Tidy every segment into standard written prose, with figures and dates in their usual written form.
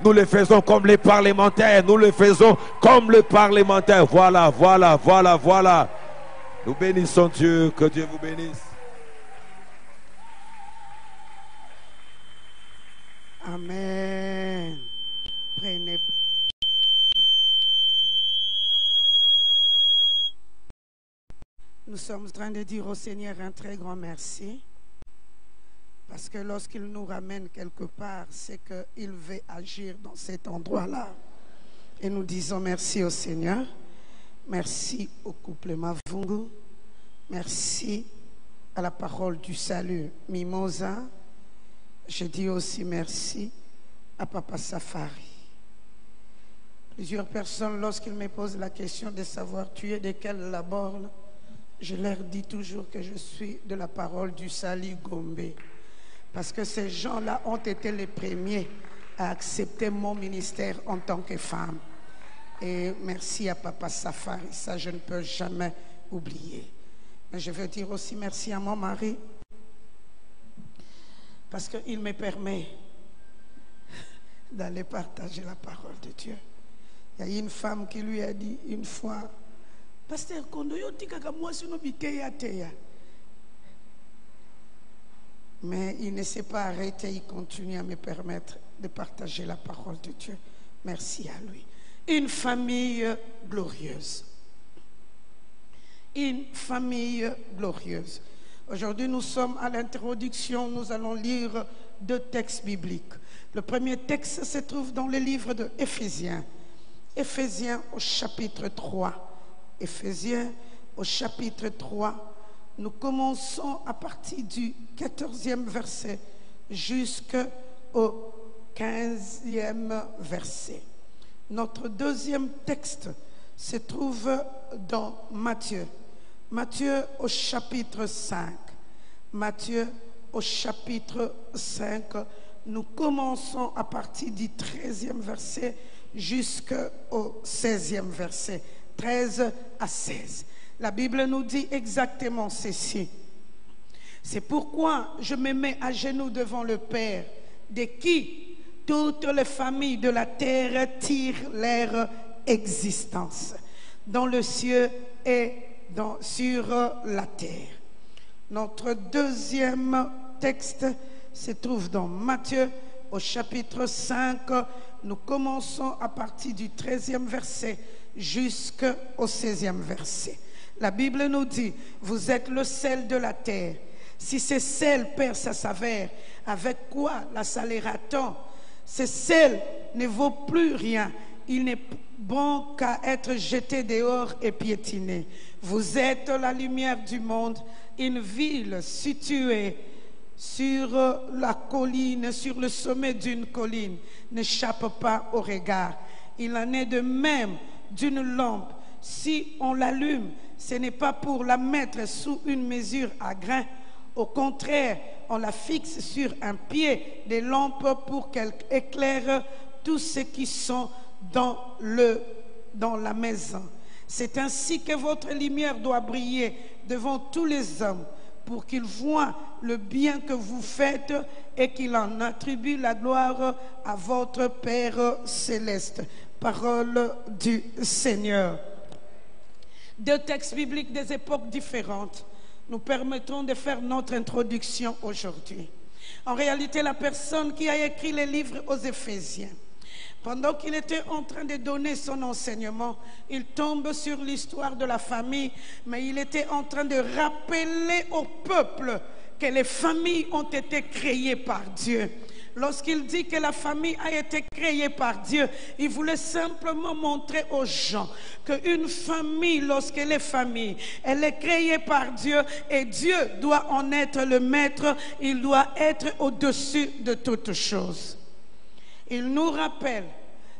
Nous le faisons comme les parlementaires. Nous le faisons comme le parlementaire. Voilà, voilà, voilà, voilà. Nous bénissons Dieu. Que Dieu vous bénisse. Amen. Prenez. Nous sommes en train de dire au Seigneur un très grand merci. Parce que lorsqu'il nous ramène quelque part, c'est qu'il veut agir dans cet endroit-là. Et nous disons merci au Seigneur. Merci au couple Mavungu. Merci à la parole du salut Mimosa. Je dis aussi merci à Papa Safari. Plusieurs personnes, lorsqu'ils me posent la question de savoir tu es de quel labor, je leur dis toujours que je suis de la parole du salut Gombe. Parce que ces gens-là ont été les premiers à accepter mon ministère en tant que femme. Et merci à Papa Safari, ça je ne peux jamais oublier. Mais je veux dire aussi merci à mon mari, parce qu'il me permet d'aller partager la parole de Dieu. Il y a une femme qui lui a dit une fois, Pasteur Kondo, yo tika ka moi sino bikeya teya. Mais il ne s'est pas arrêté, il continue à me permettre de partager la parole de Dieu. Merci à lui. Une famille glorieuse. Une famille glorieuse. Aujourd'hui, nous sommes à l'introduction, nous allons lire 2 textes bibliques. Le premier texte se trouve dans le livre de Éphésiens. Éphésiens au chapitre 3. Éphésiens au chapitre 3. Nous commençons à partir du 14e verset jusqu'au 15e verset. Notre deuxième texte se trouve dans Matthieu. Matthieu au chapitre 5. Matthieu au chapitre 5. Nous commençons à partir du 13e verset jusqu'au 16e verset. 13 à 16. La Bible nous dit exactement ceci. C'est pourquoi je me mets à genoux devant le Père, de qui toutes les familles de la terre tirent leur existence, dans le ciel et sur la terre. Notre deuxième texte se trouve dans Matthieu au chapitre 5. Nous commençons à partir du 13e verset jusqu'au 16e verset. La Bible nous dit, vous êtes le sel de la terre. Si ce sel perd sa saveur, avec quoi la salera-t-on? Ce sel ne vaut plus rien. Il n'est bon qu'à être jeté dehors et piétiné. Vous êtes la lumière du monde. Une ville située sur la colline, sur le sommet d'une colline, n'échappe pas au regard. Il en est de même d'une lampe. Si on l'allume, ce n'est pas pour la mettre sous une mesure à grains. Au contraire, on la fixe sur un pied de lampe pour qu'elle éclaire tous ceux qui sont dans la maison. C'est ainsi que votre lumière doit briller devant tous les hommes, pour qu'ils voient le bien que vous faites et qu'ils en attribuent la gloire à votre Père céleste. Parole du Seigneur. 2 textes bibliques des époques différentes nous permettront de faire notre introduction aujourd'hui. En réalité, la personne qui a écrit les livres aux Éphésiens, pendant qu'il était en train de donner son enseignement, il tombe sur l'histoire de la famille, mais il était en train de rappeler au peuple que les familles ont été créées par Dieu. Lorsqu'il dit que la famille a été créée par Dieu, il voulait simplement montrer aux gens qu'une famille, lorsqu'elle est famille, elle est créée par Dieu et Dieu doit en être le maître, il doit être au-dessus de toutes choses. Il nous rappelle,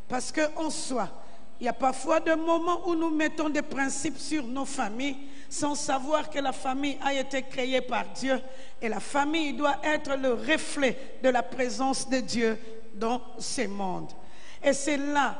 parce qu'en soi, il y a parfois des moments où nous mettons des principes sur nos familles sans savoir que la famille a été créée par Dieu et la famille doit être le reflet de la présence de Dieu dans ce monde. Et c'est là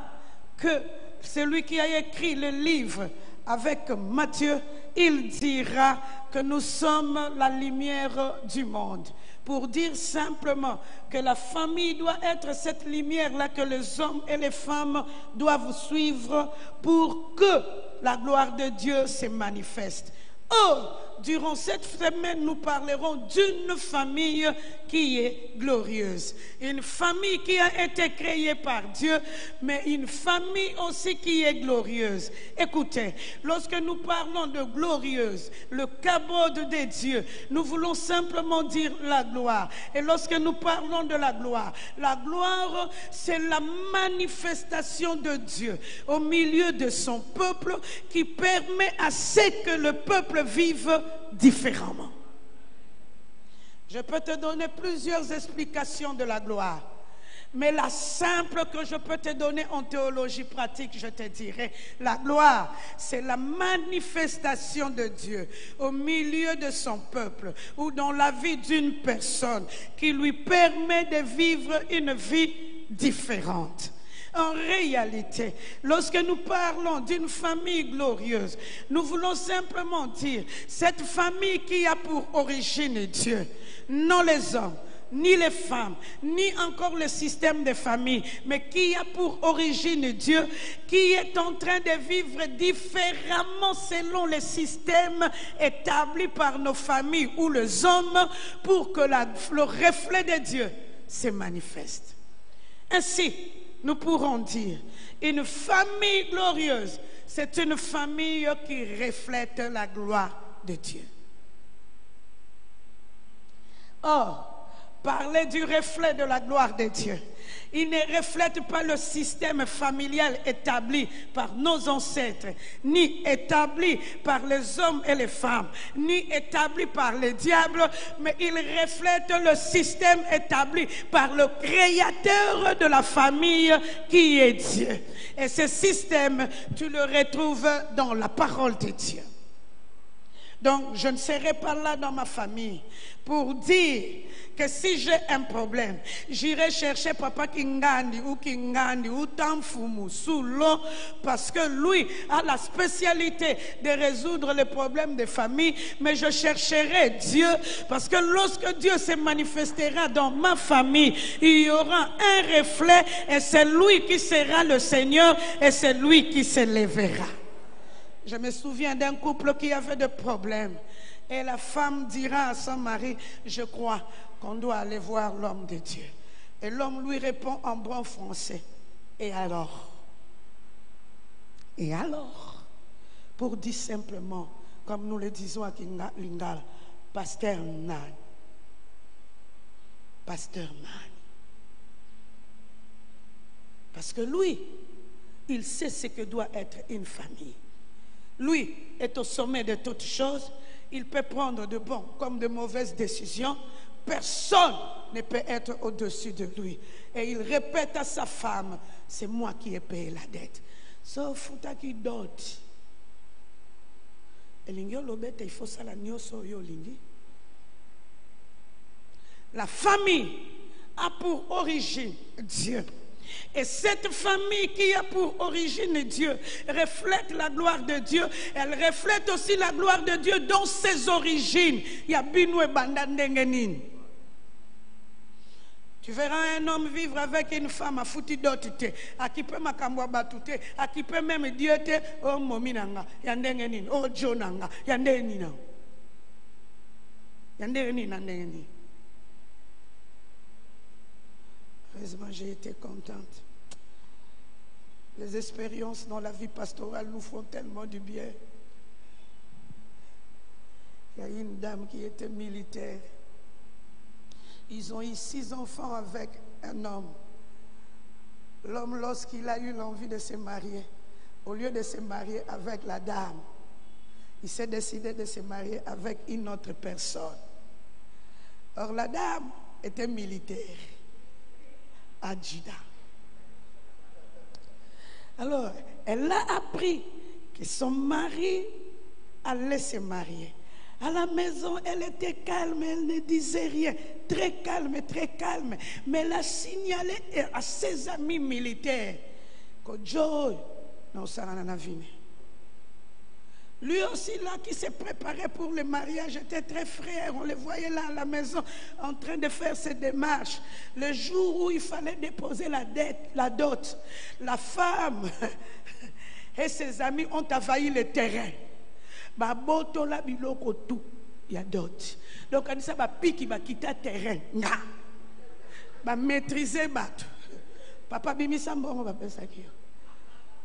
que celui qui a écrit le livre avec Matthieu, il dira que nous sommes la lumière du monde. pour dire simplement que la famille doit être cette lumière-là que les hommes et les femmes doivent suivre pour que la gloire de Dieu se manifeste. Or, durant cette semaine, nous parlerons d'une famille qui est glorieuse. Une famille qui a été créée par Dieu, mais une famille aussi qui est glorieuse. Écoutez, lorsque nous parlons de glorieuse, le cabot de Dieu, nous voulons simplement dire la gloire. Et lorsque nous parlons de la gloire, c'est la manifestation de Dieu au milieu de son peuple qui permet à ce que le peuple vive différemment. Je peux te donner plusieurs explications de la gloire, mais la simple que je peux te donner en théologie pratique, je te dirais, la gloire, c'est la manifestation de Dieu au milieu de son peuple ou dans la vie d'une personne qui lui permet de vivre une vie différente. En réalité, lorsque nous parlons d'une famille glorieuse, nous voulons simplement dire cette famille qui a pour origine Dieu, non les hommes, ni les femmes, ni encore le système de famille, mais qui a pour origine Dieu, qui est en train de vivre différemment selon les systèmes établis par nos familles ou les hommes pour que le reflet de Dieu se manifeste. Ainsi, nous pourrons dire, une famille glorieuse, c'est une famille qui reflète la gloire de Dieu. Or, parler du reflet de la gloire de Dieu, il ne reflète pas le système familial établi par nos ancêtres, ni établi par les hommes et les femmes, ni établi par le diable, mais il reflète le système établi par le créateur de la famille qui est Dieu. Et ce système, tu le retrouves dans la parole de Dieu. Donc, je ne serai pas là dans ma famille pour dire que si j'ai un problème, j'irai chercher Papa Kingandi ou Tamfumu sous l'eau parce que lui a la spécialité de résoudre les problèmes de famille, mais je chercherai Dieu parce que lorsque Dieu se manifestera dans ma famille, il y aura un reflet et c'est lui qui sera le Seigneur et c'est lui qui se lèvera. Je me souviens d'un couple qui avait des problèmes. Et la femme dira à son mari, je crois qu'on doit aller voir l'homme de Dieu. Et l'homme lui répond en bon français. Et alors? Et alors? Pour dire simplement, comme nous le disons à Lingala, Pasteur Nan. Pasteur Nan. Parce que lui, il sait ce que doit être une famille. Lui est au sommet de toutes choses. Il peut prendre de bonnes comme de mauvaises décisions. Personne ne peut être au-dessus de lui. Et il répète à sa femme, c'est moi qui ai payé la dette. Sauf qui dote. La famille a pour origine Dieu. Et cette famille qui a pour origine Dieu reflète la gloire de Dieu. Elle reflète aussi la gloire de Dieu dans ses origines. Tu verras un homme vivre avec une femme à fouti d'autité, à qui peut m'akamwa batouté, à qui peut même dire oh mominanga, yandengenin, oh jonanga, yandenina. Yandenina, yandenina. Heureusement, j'ai été contente. Les expériences dans la vie pastorale nous font tellement du bien. Il y a une dame qui était militaire. Ils ont eu 6 enfants avec un homme. L'homme, lorsqu'il a eu l'envie de se marier, au lieu de se marier avec la dame, il s'est décidé de se marier avec une autre personne. Or, la dame était militaire. Adjuda. Alors, elle a appris que son mari allait se marier. À la maison, elle était calme, elle ne disait rien, très calme, mais elle a signalé à ses amis militaires que Joy n'a pas vu. Lui aussi là qui s'est préparé pour le mariage était très frais. On le voyait là à la maison en train de faire ses démarches. Le jour où il fallait déposer la dot, la femme et ses amis ont envahi le terrain. Baboto la biloko tout, il y a dot. Donc on dit ça va piquer, va quitter le terrain. Va maîtriser bat. Papa bimi sambongo va penser qui.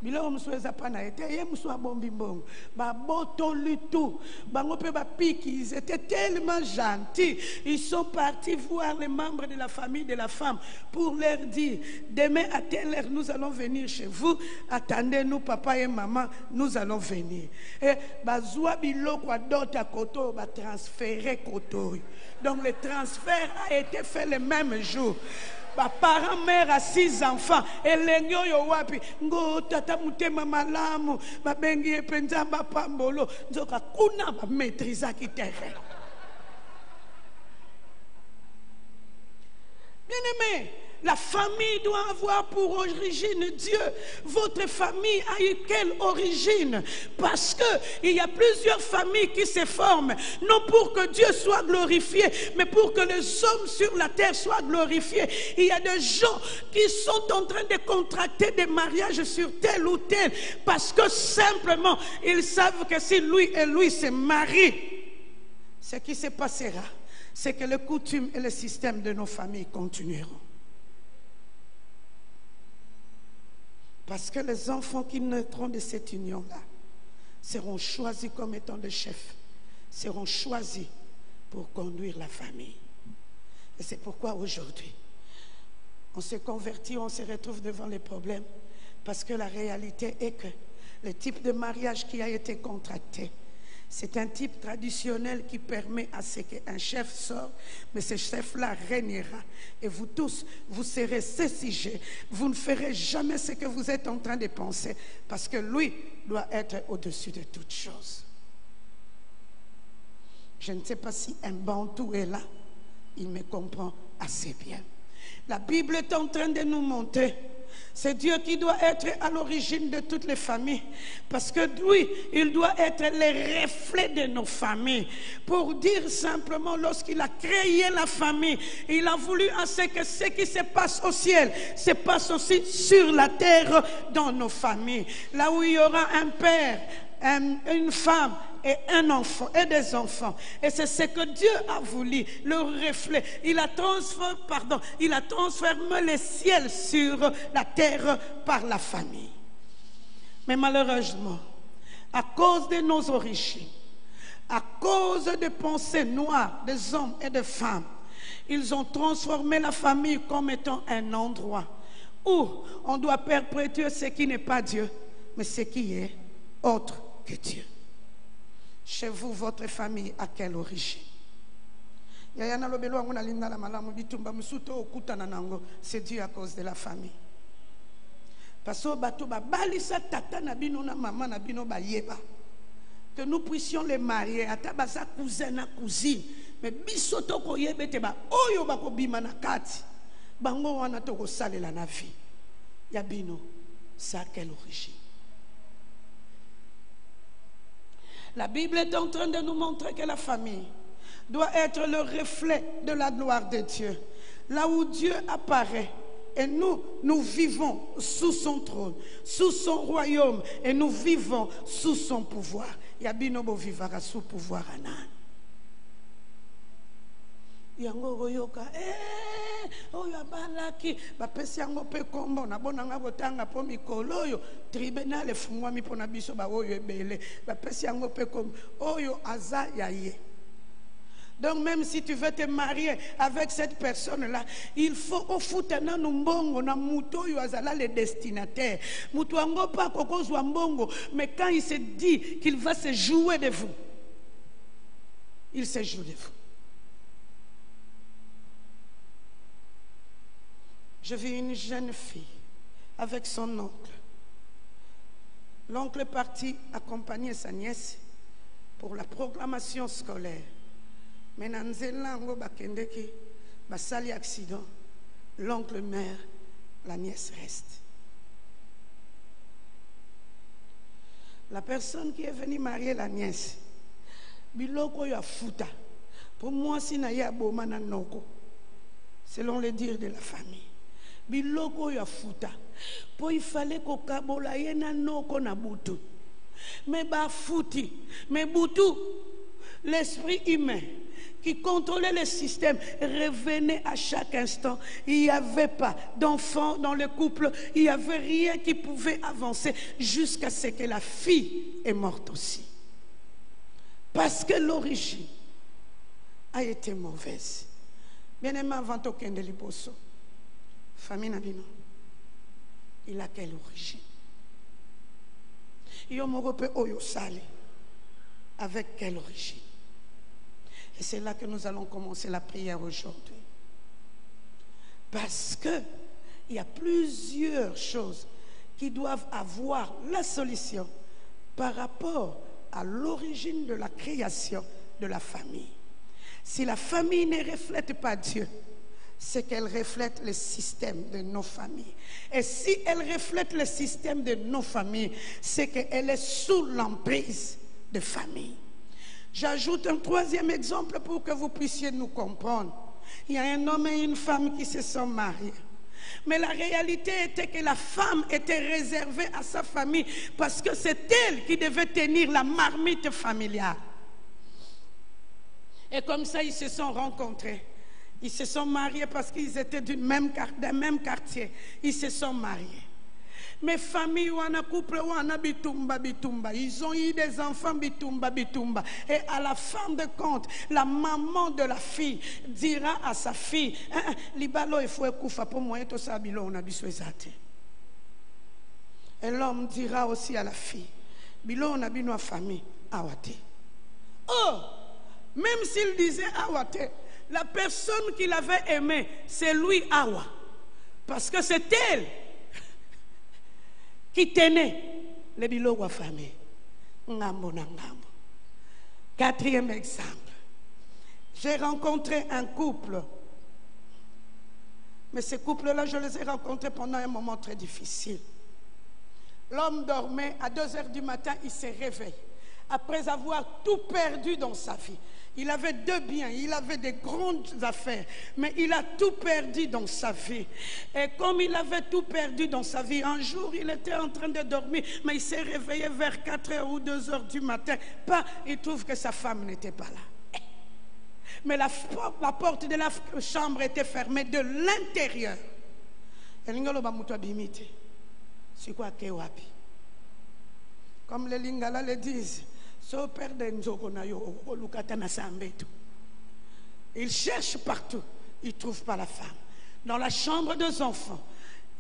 Biloko msweza pana été ye mswa bombi mbongo ba boto lutu bango pe ba piki, ils étaient tellement gentils, ils sont partis voir les membres de la famille de la femme pour leur dire demain à telle heure nous allons venir chez vous, attendez-nous papa et maman, nous allons venir. Et bazwa biloko adota koto ba transférer koto, donc le transfert a été fait le même jour. Ma parent mère a 6 enfants et l'enyo yo wapi ngo tata mutema malamu ba bengi epenza ba pambolo nzoka kuna ba maîtriser ki terrain. Bien-aimé, la famille doit avoir pour origine Dieu. Votre famille a eu quelle origine? Parce qu'il y a plusieurs familles qui se forment, non pour que Dieu soit glorifié, mais pour que les hommes sur la terre soient glorifiés. Il y a des gens qui sont en train de contracter des mariages sur tel ou tel, parce que simplement, ils savent que si lui et lui se marient, ce qui se passera, c'est que les coutumes et le système de nos familles continueront. Parce que les enfants qui naîtront de cette union-là seront choisis comme étant des chefs, seront choisis pour conduire la famille. Et c'est pourquoi aujourd'hui, on se convertit, on se retrouve devant les problèmes, parce que la réalité est que le type de mariage qui a été contracté, c'est un type traditionnel qui permet à ce qu'un chef sorte, mais ce chef-là régnera. Et vous tous, vous serez ses sujets. Vous ne ferez jamais ce que vous êtes en train de penser, parce que lui doit être au-dessus de toutes choses. Je ne sais pas si un bantou est là, il me comprend assez bien. La Bible est en train de nous montrer. C'est Dieu qui doit être à l'origine de toutes les familles. Parce que lui, il doit être le reflet de nos familles. Pour dire simplement, lorsqu'il a créé la famille, il a voulu à ce que ce qui se passe au ciel se passe aussi sur la terre dans nos familles. Là où il y aura un père, une femme et un enfant et des enfants, et c'est ce que Dieu a voulu, le reflet. Il a transformé le ciel sur la terre par la famille. Mais malheureusement, à cause de nos origines, à cause des pensées noires des hommes et des femmes, ils ont transformé la famille comme étant un endroit où on doit perpétuer ce qui n'est pas Dieu, mais ce qui est autre que Dieu. Chez vous, votre famille, à quelle origine? C'est Dieu à cause de la famille. Parce que nous puissions les marier, à cousin à cousine, mais bisoto koyebe ba oyo bako bimana kati, bango wana toko sale la navi. Yabino, c'est à quelle origine? La Bible est en train de nous montrer que la famille doit être le reflet de la gloire de Dieu. Là où Dieu apparaît et nous vivons sous son trône, sous son royaume, et nous vivons sous son pouvoir. Yabinobo vivara sous pouvoir anan. Yango goyoka oyo abalaki bapesi yango pe kombo na bonanga botanga po mikolo oyo tribunal efungwami pona biso ba oyo ebele bapesi yango pe kombo oyo aza yaye. Donc même si tu veux te marier avec cette personne-là, il faut au foutana numbongo na muto yo azala le destinataire. Muto ango pa kokozwa mbongo, mais quand il se dit qu'il va se jouer de vous, il se joue de vous. Je vis une jeune fille avec son oncle. L'oncle est parti accompagner sa nièce pour la proclamation scolaire. Mais nanzelango bakendeki basali accident, l'oncle meurt, la nièce reste. La personne qui est venue marier la nièce, biloko ya futa. Pour moi, si na ya bomana noko, selon les dires de la famille. Biloko ya futa. Pour il fallait ko kabola yena noko na butu. Mais ba futi, mais butu, l'esprit humain qui contrôlait le système revenait à chaque instant. Il n'y avait pas d'enfant dans le couple, il n'y avait rien qui pouvait avancer jusqu'à ce que la fille est morte aussi. Parce que l'origine a été mauvaise. Bien aimé, avant de liboso, famille Nabino, il a quelle origine? Avec quelle origine? Et c'est là que nous allons commencer la prière aujourd'hui. Parce que il y a plusieurs choses qui doivent avoir la solution par rapport à l'origine de la création de la famille. Si la famille ne reflète pas Dieu, c'est qu'elle reflète le système de nos familles. Et si elle reflète le système de nos familles, c'est qu'elle est sous l'emprise de famille. J'ajoute un troisième exemple pour que vous puissiez nous comprendre. Il y a un homme et une femme qui se sont mariés. Mais la réalité était que la femme était réservée à sa famille parce que c'est elle qui devait tenir la marmite familiale. Et comme ça, ils se sont rencontrés. Ils se sont mariés parce qu'ils étaient d'un même quartier. Ils se sont mariés. Mes familles ou un couple ou un bitumba. Ils ont eu des enfants bitumba. Et à la fin de compte, la maman de la fille dira à sa fille, libalo il faut écouter pour moi tout ça bilo on a bisouezate. Et l'homme dira aussi à la fille, bilo on a bino famille awate. Oh, même s'il disait awate, la personne qu'il avait aimé, c'est lui awa, parce que c'est elle qui tenait les bilots de la famille. Quatrième exemple. J'ai rencontré un couple. Mais ces couples-là, je les ai rencontrés pendant un moment très difficile. L'homme dormait, à 2 h du matin, il s'est réveillé. Après avoir tout perdu dans sa vie. Il avait 2 biens, il avait des grandes affaires, mais il a tout perdu dans sa vie. Et comme il avait tout perdu dans sa vie, un jour il était en train de dormir, mais il s'est réveillé vers 4 h ou 2 h du matin. Il trouve que sa femme n'était pas là. Mais la porte de la chambre était fermée de l'intérieur. Comme les Lingala le disent, il cherche partout, il ne trouve pas la femme. Dans la chambre des enfants,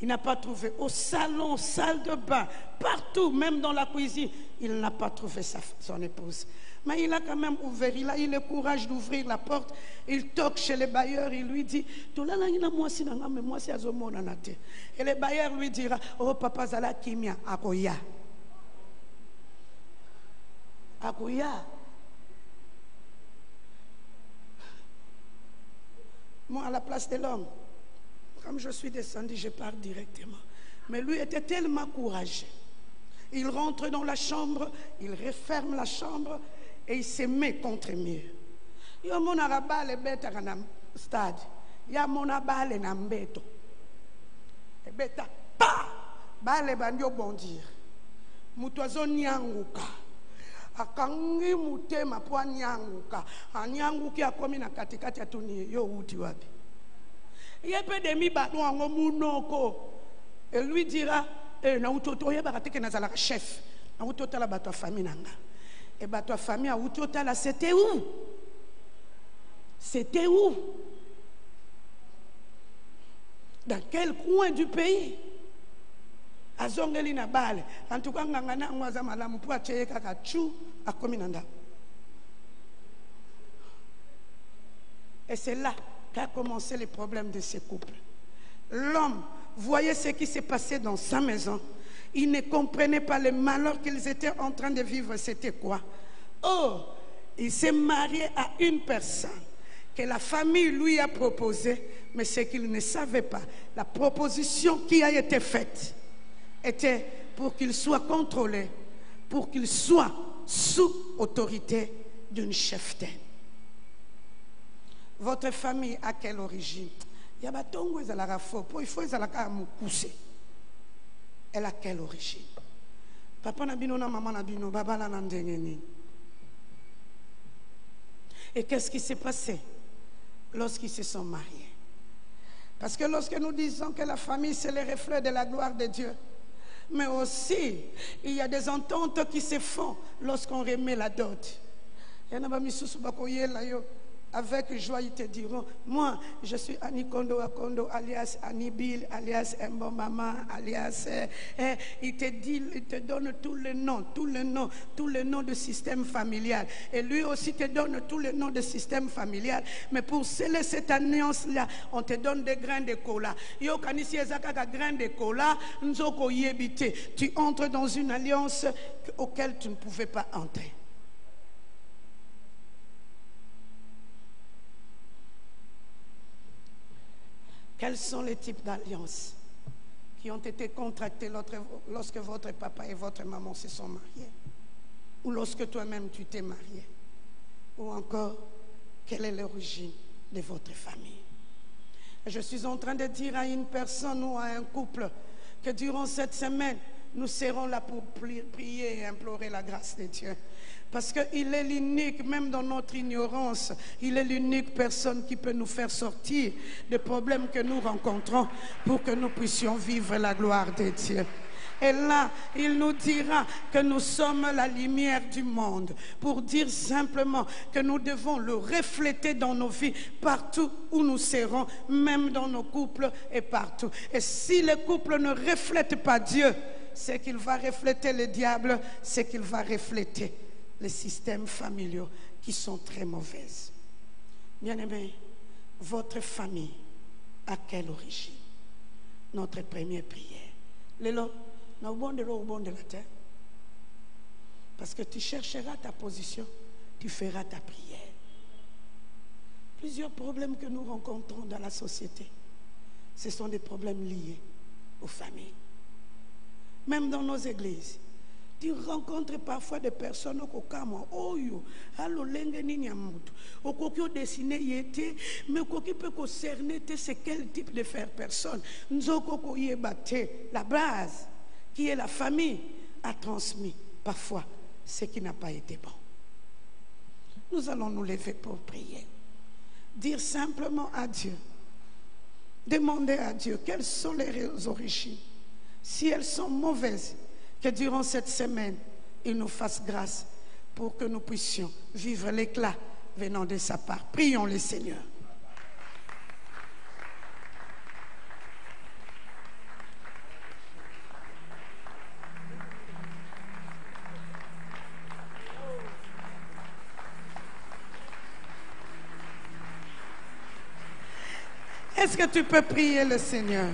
il n'a pas trouvé. Au salon, salle de bain, partout, même dans la cuisine, il n'a pas trouvé son épouse. Mais il a quand même ouvert, il a eu le courage d'ouvrir la porte. Il toque chez le bailleur, il lui dit, et le bailleur lui dira, oh papa Zala Kimia, Akoya. Akoya. Moi, à la place de l'homme, comme je suis descendu, je pars directement. Mais lui était tellement courageux. Il rentre dans la chambre, il referme la chambre et il se met contre le mur. Il y a mon arabale bête à un stade. Il y a mon abale nambeto. Et bêta, pa! Bale bandio bondir. Mutozo nyanguka. Akangi mutema po nyanguka. Anyanguki akomi na katikati ya tuni yo uti wapi. Yepe demi batno ango munoko. Et lui dira, na utoto yeba kateke na zala chef. Na utoto la bato famille nanga. Et bato famille a utoto la c'était où? C'était où? Dans quel coin du pays? Azongeli na bale. En tout cas, ngangana ngwaza malamu po acheye kaka chu akomi nanda. Et c'est là qu'a commencé le problème de ce couple. L'homme voyait ce qui s'est passé dans sa maison. Il ne comprenait pas le malheur qu'ils étaient en train de vivre. C'était quoi? Oh, il s'est marié à une personne que la famille lui a proposé, mais ce qu'il ne savait pas, la proposition qui a été faite était pour qu'il soit contrôlé pour qu'ils soient sous autorité d'une cheftaine. Votre famille a quelle origine? Il y a batongo ezalaka faux, il faut ezalaka mukuse. Elle a quelle origine? Papa na bino na maman na bino, baba na ndengeni. Et qu'est-ce qui s'est passé lorsqu'ils se sont mariés? Parce que lorsque nous disons que la famille c'est le reflet de la gloire de Dieu, mais aussi il y a des ententes qui se font lorsqu'on remet la dot. Avec joie, ils te diront, moi, je suis Annie Kondo Akondo, alias Annie Bill, alias Embo Mama, alias... il te donne tous les noms du système familial. Et lui aussi te donne tous les noms du système familial. Mais pour sceller cette alliance-là, on te donne des grains de cola. Yo kanisi ezaka grains de cola, nzoko yebite. Tu entres dans une alliance auquel tu ne pouvais pas entrer. Quels sont les types d'alliances qui ont été contractées lorsque votre papa et votre maman se sont mariés? Ou lorsque toi-même tu t'es marié? Ou encore, quelle est l'origine de votre famille? Je suis en train de dire à une personne ou à un couple que durant cette semaine, nous serons là pour prier et implorer la grâce de Dieu. Parce qu'il est l'unique, même dans notre ignorance, il est l'unique personne qui peut nous faire sortir des problèmes que nous rencontrons pour que nous puissions vivre la gloire de Dieu. Et là, il nous dira que nous sommes la lumière du monde, pour dire simplement que nous devons le refléter dans nos vies, partout où nous serons, même dans nos couples et partout. Et si le couple ne reflète pas Dieu, c'est qu'il va refléter le diable, c'est qu'il va refléter les systèmes familiaux qui sont très mauvaises. Bien-aimés, votre famille a quelle origine? Notre première prière. Lélo, au bon de la terre. Parce que tu chercheras ta position, tu feras ta prière. Plusieurs problèmes que nous rencontrons dans la société, ce sont des problèmes liés aux familles. Même dans nos églises, tu rencontres parfois des personnes au kokamo, oyo, allo lenge nini ya mutu, au kokio dessiné yete, mais koki peut concerner c'est quel type de faire personne. Nzoko koye bate, la base qui est la famille a transmis parfois ce qui n'a pas été bon. Nous allons nous lever pour prier, dire simplement à Dieu, demander à Dieu quelles sont les origines. Si elles sont mauvaises, que durant cette semaine, il nous fasse grâce pour que nous puissions vivre l'éclat venant de sa part. Prions le Seigneur. Est-ce que tu peux prier le Seigneur?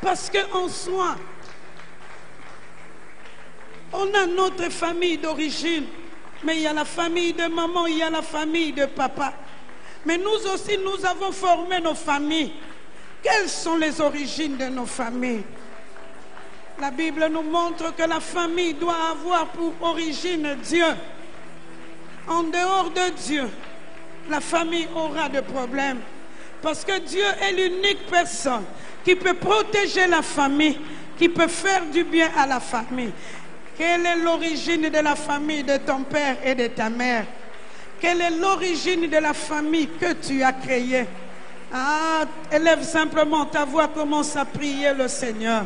Parce qu'en soi, on a notre famille d'origine, mais il y a la famille de maman, il y a la famille de papa. Mais nous aussi, nous avons formé nos familles. Quelles sont les origines de nos familles? La Bible nous montre que la famille doit avoir pour origine Dieu. En dehors de Dieu, la famille aura des problèmes. Parce que Dieu est l'unique personne qui peut protéger la famille, qui peut faire du bien à la famille. Quelle est l'origine de la famille de ton père et de ta mère? Quelle est l'origine de la famille que tu as créée? Ah, élève simplement ta voix, commence à prier le Seigneur.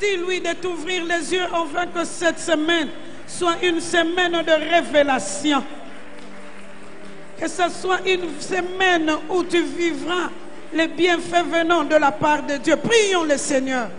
Dis-lui de t'ouvrir les yeux afin que cette semaine soit une semaine de révélation. Que ce soit une semaine où tu vivras les bienfaits venant de la part de Dieu. Prions le Seigneur.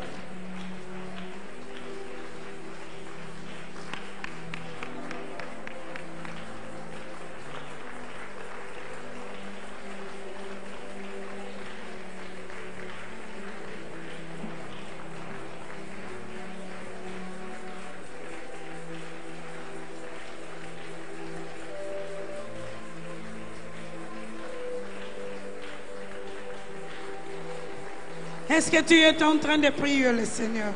Est-ce que tu es en train de prier le Seigneur?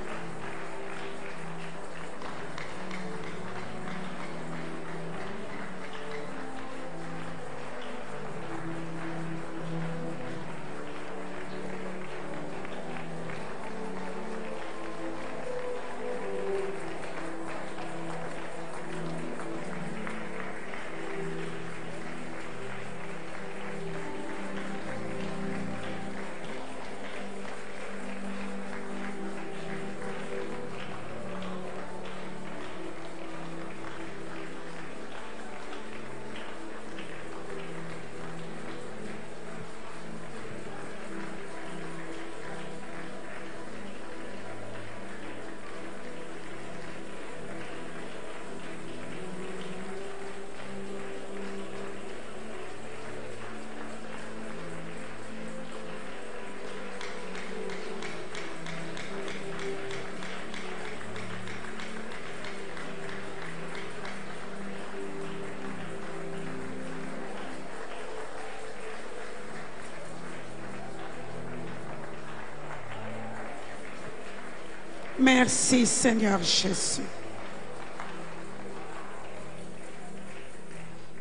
Merci Seigneur Jésus.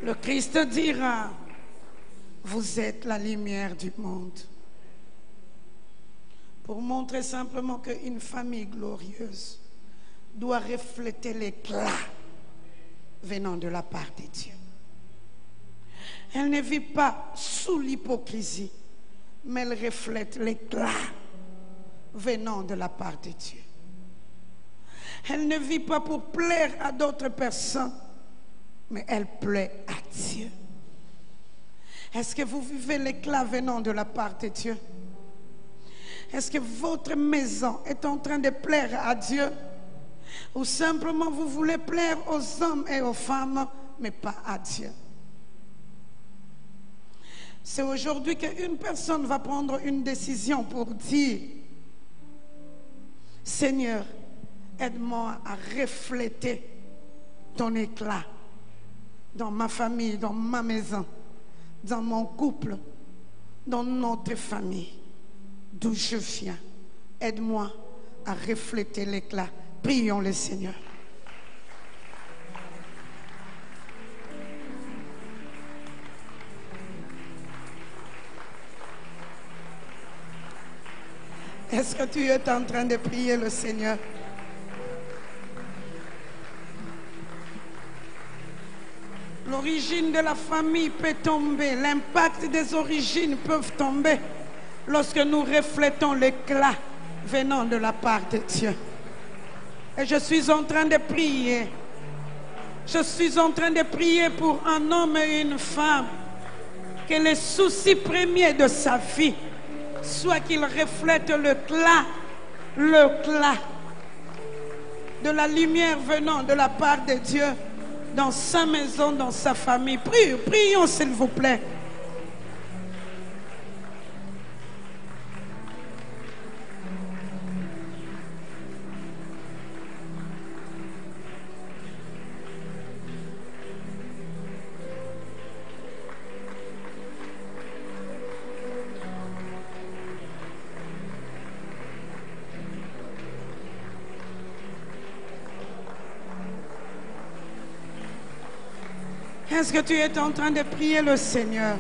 Le Christ dira, vous êtes la lumière du monde. Pour montrer simplement qu'une famille glorieuse doit refléter l'éclat venant de la part de Dieu. Elle ne vit pas sous l'hypocrisie, mais elle reflète l'éclat venant de la part de Dieu. Elle ne vit pas pour plaire à d'autres personnes, mais elle plaît à Dieu. Est-ce que vous vivez l'éclat venant de la part de Dieu? Est-ce que votre maison est en train de plaire à Dieu? Ou simplement vous voulez plaire aux hommes et aux femmes, mais pas à Dieu? C'est aujourd'hui qu'une personne va prendre une décision pour dire, Seigneur, aide-moi à refléter ton éclat dans ma famille, dans ma maison, dans mon couple, dans notre famille, d'où je viens. Aide-moi à refléter l'éclat. Prions le Seigneur. Est-ce que tu es en train de prier le Seigneur? L'origine de la famille peut tomber, l'impact des origines peuvent tomber lorsque nous reflétons l'éclat venant de la part de Dieu. Et je suis en train de prier. Je suis en train de prier pour un homme et une femme, que les soucis premiers de sa vie soit qu'il reflète l'éclat de la lumière venant de la part de Dieu dans sa maison, dans sa famille. Prions s'il vous plaît. Est-ce que tu es en train de prier le Seigneur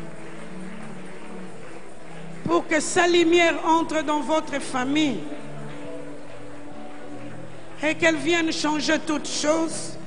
pour que sa lumière entre dans votre famille et qu'elle vienne changer toutes choses?